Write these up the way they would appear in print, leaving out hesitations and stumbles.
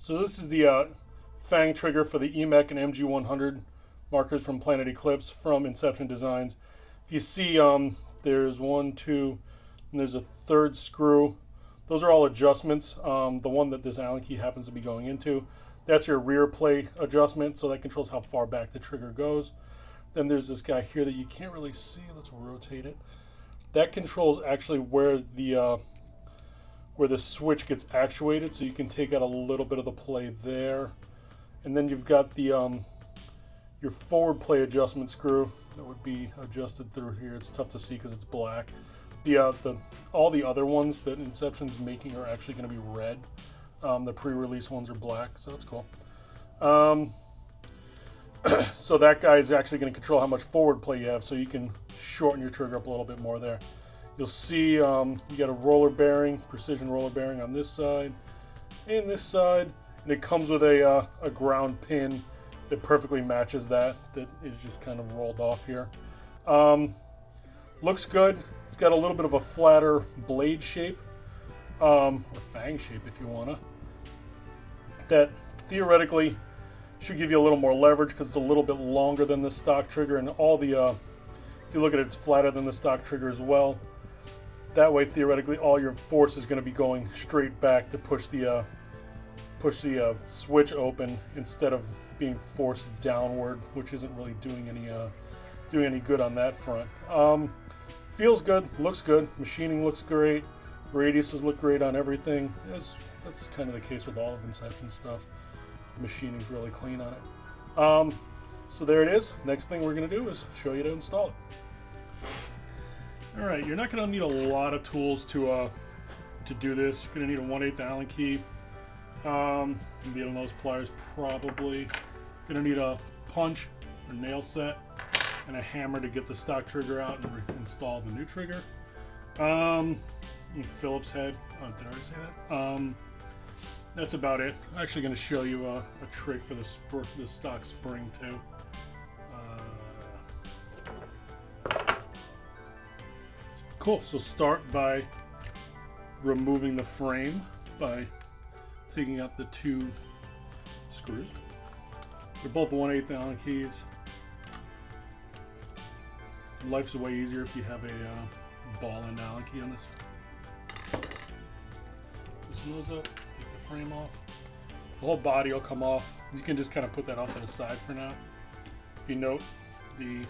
So this is the Fang Trigger for the Emek and MG100 markers from Planet Eclipse from Inception Designs. If you see, there's one, two, and there's a third screw. Those are all adjustments. The one that this Allen key happens to be going into, that's your rear play adjustment, so that controls how far back the trigger goes. Then there's this guy here that you can't really see. Let's rotate it. That controls actually where the switch gets actuated, so you can take out a little bit of the play there. And then you've got the your forward play adjustment screw that would be adjusted through here. It's tough to see because it's black. All the other ones that Inception's making are actually going to be red. The pre-release ones are black, so that's cool. So that guy is actually going to control how much forward play you have, so you can shorten your trigger up a little bit more there. You'll see you got a roller bearing, precision roller bearing on this side and this side, and it comes with a ground pin that perfectly matches that is just kind of rolled off here. Looks good. It's got a little bit of a flatter blade shape, or fang shape if you wanna. That theoretically should give you a little more leverage because it's a little bit longer than the stock trigger, and all the if you look at it, it's flatter than the stock trigger as well. That way, theoretically, all your force is going to be going straight back to push the switch open instead of being forced downward, which isn't really doing any good on that front. Feels good, looks good. Machining looks great. Radiuses look great on everything. That's kind of the case with all of Inception stuff. Machining's really clean on it. So there it is. Next thing we're going to do is show you to install it. All right, you're not going to need a lot of tools to do this. You're going to need a 1/8 Allen key, needle nose pliers probably. Going to need a punch or nail set and a hammer to get the stock trigger out and install the new trigger. Phillips head. Oh, did I already say that? That's about it. I'm actually going to show you a trick for the stock spring too. Cool, so start by removing the frame by taking out the two screws. They're both 1/8 Allen keys. Life's way easier if you have a ball and Allen key on this. Loosen those up, take the frame off. The whole body will come off. You can just kind of put that off to the side for now. If you note the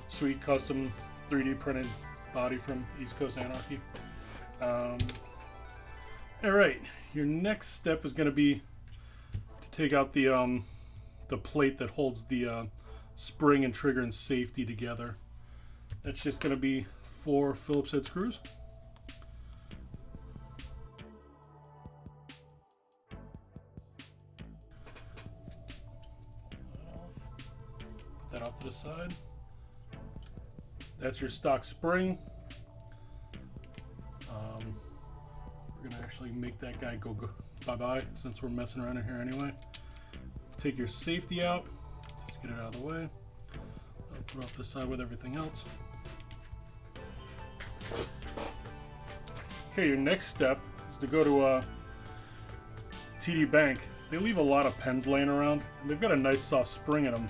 sweet custom 3D printed body from East Coast Anarchy. All right, your next step is going to be to take out the plate that holds the spring and trigger and safety together. That's just going to be 4 Phillips head screws. Put that off to the side. That's your stock spring. We're gonna actually make that guy go bye-bye since we're messing around in here anyway. Take your safety out, just get it out of the way. I'll put it off the side with everything else. Okay, your next step is to go to TD Bank. They leave a lot of pens laying around, and they've got a nice soft spring in them.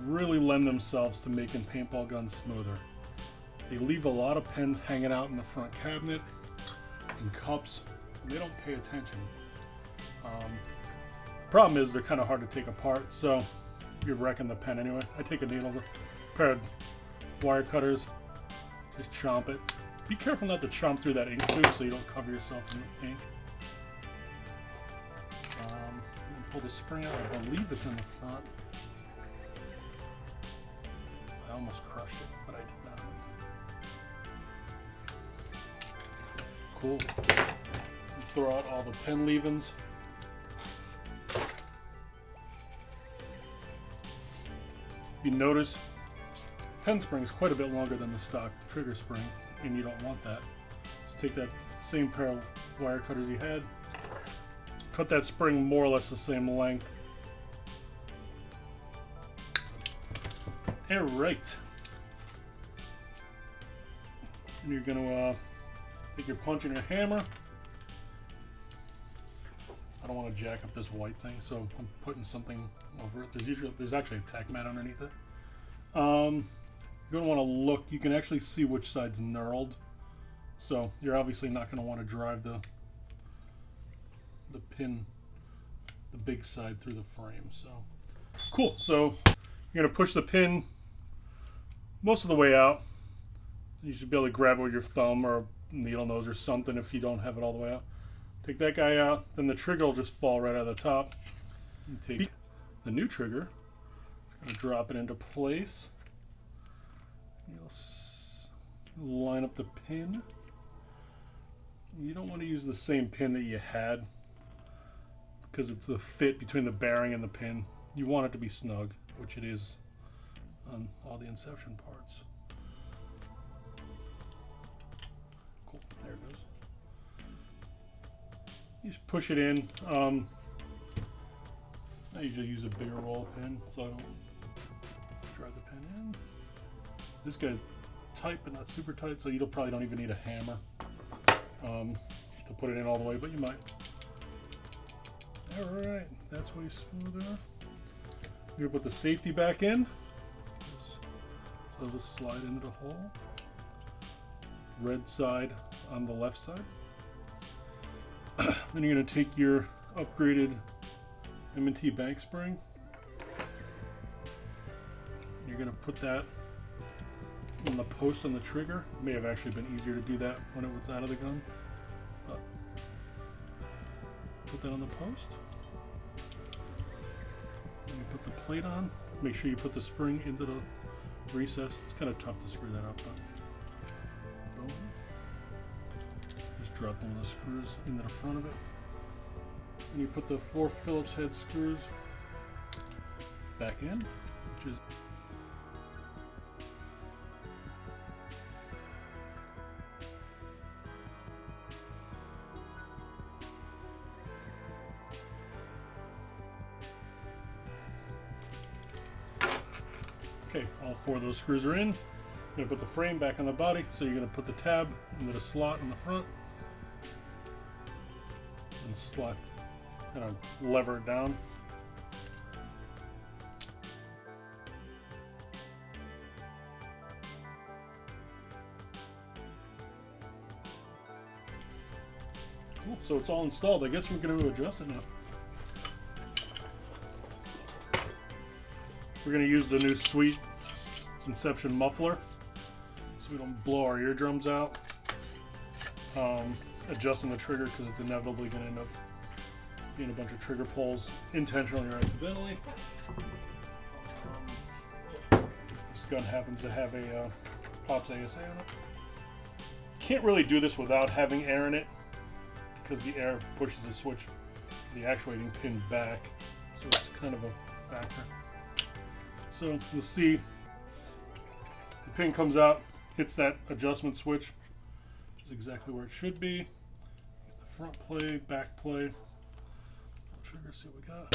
Really lend themselves to making paintball guns smoother. They leave a lot of pens hanging out in the front cabinet, in cups, and they don't pay attention. The problem is they're kind of hard to take apart, so you're wrecking the pen anyway. I take a needle, a pair of wire cutters, just chomp it. Be careful not to chomp through that ink tube so you don't cover yourself in the ink. Pull the spring out. I believe it's in the front. I almost crushed it, but I did not. Cool. Throw out all the pen leavings. You notice pen spring is quite a bit longer than the stock trigger spring, and you don't want that. Just take that same pair of wire cutters you had, cut that spring more or less the same length. All right. And you're going to take your punch and your hammer. I don't want to jack up this white thing, so I'm putting something over it. There's actually a tack mat underneath it. You're going to want to look. You can actually see which side's knurled. So you're obviously not going to want to drive the pin, the big side, through the frame. So cool. So you're going to push the pin most of the way out. You should be able to grab it with your thumb or needle nose or something if you don't have it all the way out. Take that guy out, then the trigger will just fall right out of the top. You take the new trigger, just gonna drop it into place. You'll line up the pin. You don't want to use the same pin that you had because it's the fit between the bearing and the pin. You want it to be snug, which it is on all the Inception parts. Cool, there it goes. You just push it in. I usually use a bigger roll pin so I don't drive the pin in. This guy's tight but not super tight, so you probably don't even need a hammer to put it in all the way, but you might. Alright, that's way smoother. You're gonna put the safety back in. So it'll just slide into the hole. Red side on the left side. Then you're going to take your upgraded M&T bank spring. You're going to put that on the post on the trigger. It may have actually been easier to do that when it was out of the gun. But put that on the post. Then you put the plate on. Make sure you put the spring into the recess. It's kind of tough to screw that up, but boom. Just drop one of the screws into the front of it. And you put the 4 Phillips head screws back in, which is okay, all 4 of those screws are in. You're going to put the frame back on the body, so you're going to put the tab into the slot in the front and slot, kind of lever it down. Cool, so it's all installed. I guess we're going to adjust it now. We're going to use the new sweet Inception muffler so we don't blow our eardrums out. Adjusting the trigger because it's inevitably going to end up being a bunch of trigger pulls, intentionally or accidentally. This gun happens to have a Pops ASA on it. Can't really do this without having air in it because the air pushes the switch, the actuating pin back, so it's kind of a factor. So you'll see the pin comes out, hits that adjustment switch, which is exactly where it should be. Get the front play, back play. Trigger, see what we got.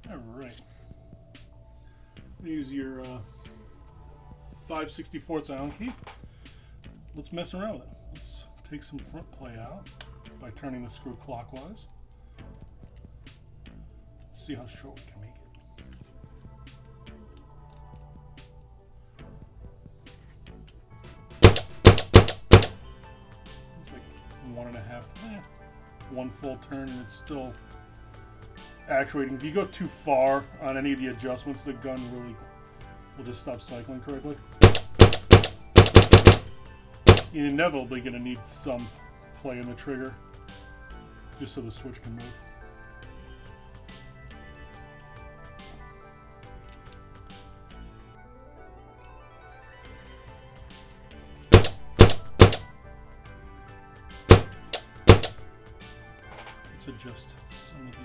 Alright. Use your 5/64 Allen key. Let's mess around with it. Let's take some front play out by turning the screw clockwise. Let's see how short we can make it. It's like 1.5, 1 full turn, and it's still actuating. If you go too far on any of the adjustments, the gun really will just stop cycling correctly. You're inevitably going to need some play in the trigger just so the switch can move. Let's adjust some of the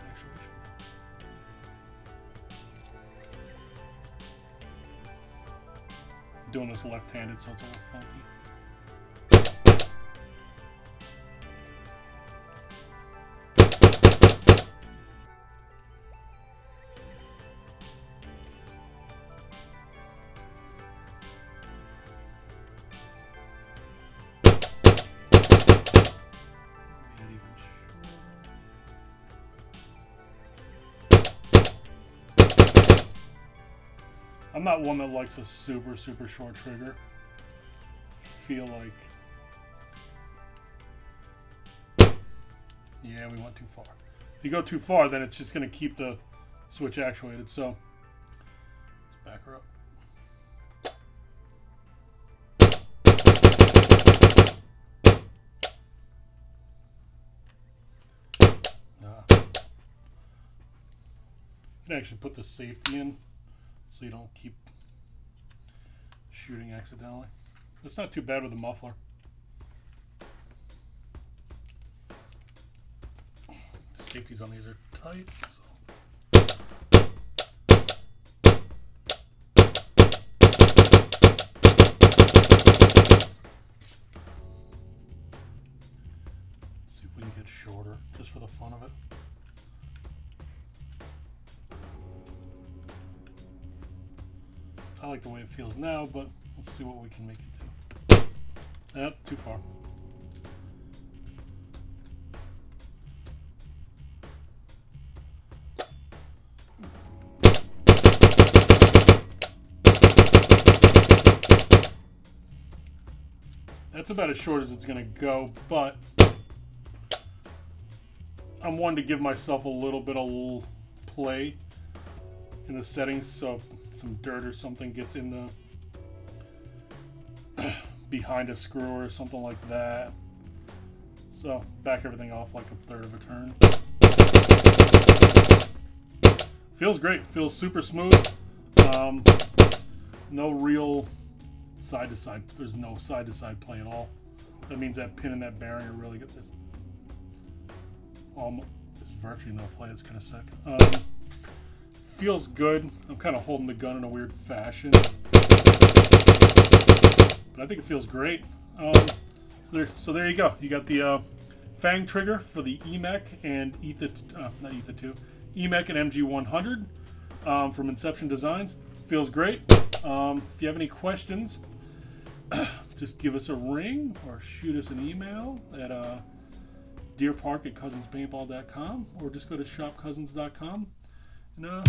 actuation. Doing this left-handed, so it's a little funky. I'm not one that likes a super short trigger. Feel like, yeah, we went too far. If you go too far, then it's just going to keep the switch actuated. So let's back her up. You can actually put the safety in so you don't keep shooting accidentally. It's not too bad with the muffler. Safeties on these are tight. See if we can get shorter just for the fun of it. I like the way it feels now, but let's see what we can make it do. Yep, too far. That's about as short as it's going to go, but I'm one to give myself a little bit of play in the settings, so if some dirt or something gets in the behind a screw or something like that. So back everything off like a third of a turn. Feels great, feels super smooth. No real side to side, there's no side to side play at all. That means that pin and that bearing are really good. There's virtually no play, it's kind of sick. Feels good. I'm kind of holding the gun in a weird fashion, but I think it feels great. So there you go. You got the Fang Trigger for the Emek and Emek and MG100 from Inception Designs. Feels great. If you have any questions, just give us a ring or shoot us an email at deerpark@cousinspaintball.com, or just go to shopcousins.com. No.